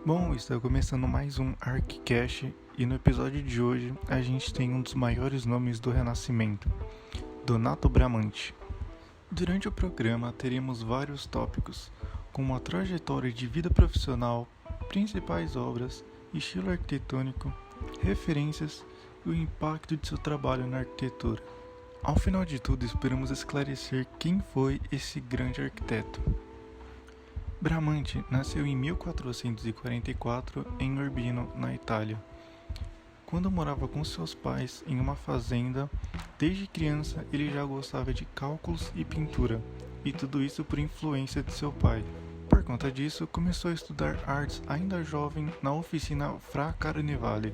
Bom, está começando mais um ArcCast e no episódio de hoje a gente tem um dos maiores nomes do Renascimento, Donato Bramante. Durante o programa teremos vários tópicos, como a trajetória de vida profissional, principais obras, estilo arquitetônico, referências e o impacto de seu trabalho na arquitetura. Ao final de tudo, esperamos esclarecer quem foi esse grande arquiteto. Bramante nasceu em 1444 em Urbino, na Itália. Quando morava com seus pais em uma fazenda, desde criança ele já gostava de cálculos e pintura, e tudo isso por influência de seu pai. Por conta disso, começou a estudar artes ainda jovem na oficina Fra Carnevale,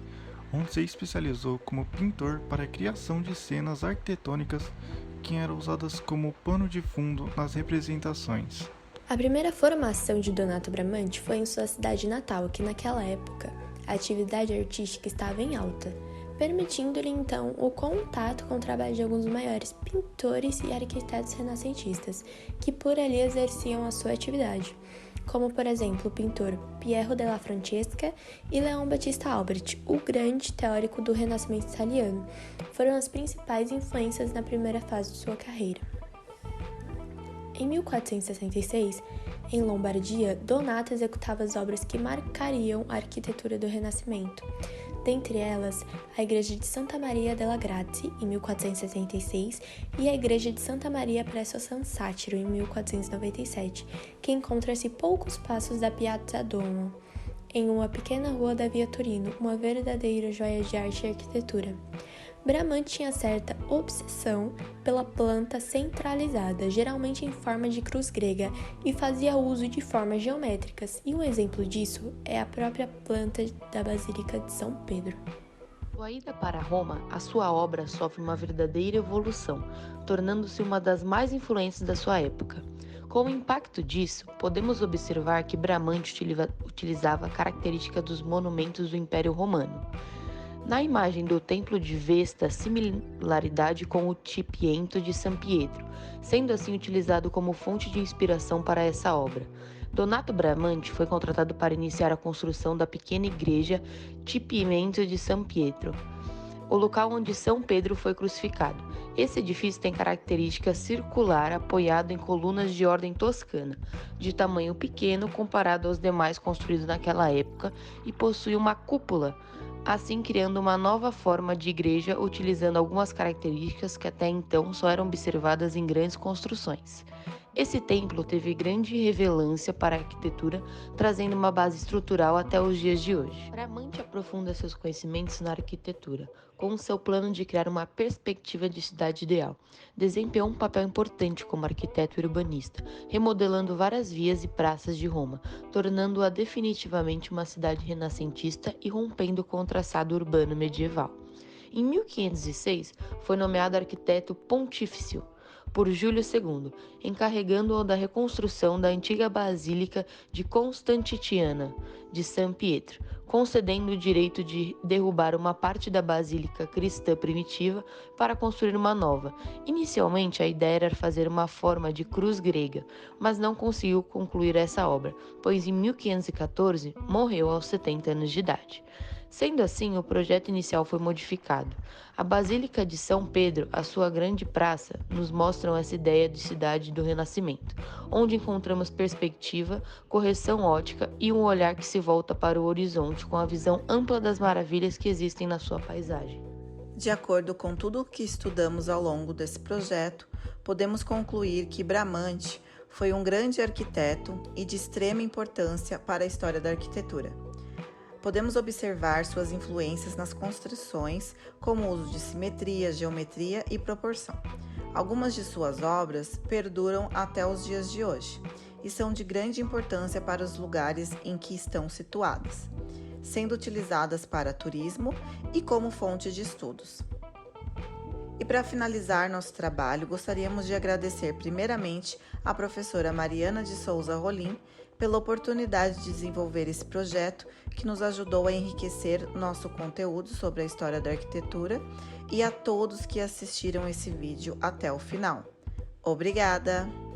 onde se especializou como pintor para a criação de cenas arquitetônicas que eram usadas como pano de fundo nas representações. A primeira formação de Donato Bramante foi em sua cidade natal, que naquela época a atividade artística estava em alta, permitindo-lhe então o contato com o trabalho de alguns dos maiores pintores e arquitetos renascentistas, que por ali exerciam a sua atividade, como por exemplo o pintor Piero della Francesca e Leon Battista Alberti, o grande teórico do Renascimento italiano, foram as principais influências na primeira fase de sua carreira. Em 1466, em Lombardia, Donato executava as obras que marcariam a arquitetura do Renascimento. Dentre elas, a Igreja de Santa Maria della Grazie, em 1476, e a Igreja de Santa Maria presso San Satiro, em 1497, que encontra-se poucos passos da Piazza Duomo, em uma pequena rua da Via Torino, uma verdadeira joia de arte e arquitetura. Bramante tinha certa obsessão pela planta centralizada, geralmente em forma de cruz grega, e fazia uso de formas geométricas, e um exemplo disso é a própria planta da Basílica de São Pedro. Sua ida para Roma, a sua obra sofre uma verdadeira evolução, tornando-se uma das mais influentes da sua época. Com o impacto disso, podemos observar que Bramante utilizava a característica dos monumentos do Império Romano. Na imagem do Templo de Vesta, similaridade com o Tipiento de San Pietro, sendo assim utilizado como fonte de inspiração para essa obra. Donato Bramante foi contratado para iniciar a construção da pequena igreja Tipiento de San Pietro, o local onde São Pedro foi crucificado. Esse edifício tem característica circular apoiado em colunas de ordem toscana, de tamanho pequeno comparado aos demais construídos naquela época, e possui uma cúpula, assim criando uma nova forma de igreja utilizando algumas características que até então só eram observadas em grandes construções. Esse templo teve grande relevância para a arquitetura, trazendo uma base estrutural até os dias de hoje. Bramante aprofunda seus conhecimentos na arquitetura, com seu plano de criar uma perspectiva de cidade ideal. Desempenhou um papel importante como arquiteto urbanista, remodelando várias vias e praças de Roma, tornando-a definitivamente uma cidade renascentista e rompendo com o traçado urbano medieval. Em 1506, foi nomeado arquiteto pontifício por Júlio II, encarregando-o da reconstrução da antiga Basílica de Constantiniana de San Pietro, concedendo o direito de derrubar uma parte da basílica cristã primitiva para construir uma nova. Inicialmente, a ideia era fazer uma forma de cruz grega, mas não conseguiu concluir essa obra, pois em 1514 morreu aos 70 anos de idade. Sendo assim, o projeto inicial foi modificado. A Basílica de São Pedro, a sua grande praça, nos mostram essa ideia de cidade do Renascimento, onde encontramos perspectiva, correção ótica e um olhar que se volta para o horizonte com a visão ampla das maravilhas que existem na sua paisagem. De acordo com tudo o que estudamos ao longo desse projeto, podemos concluir que Bramante foi um grande arquiteto e de extrema importância para a história da arquitetura. Podemos observar suas influências nas construções, como o uso de simetria, geometria e proporção. Algumas de suas obras perduram até os dias de hoje e são de grande importância para os lugares em que estão situadas, sendo utilizadas para turismo e como fonte de estudos. E para finalizar nosso trabalho, gostaríamos de agradecer primeiramente à professora Mariana de Souza Rolim pela oportunidade de desenvolver esse projeto que nos ajudou a enriquecer nosso conteúdo sobre a história da arquitetura e a todos que assistiram esse vídeo até o final. Obrigada!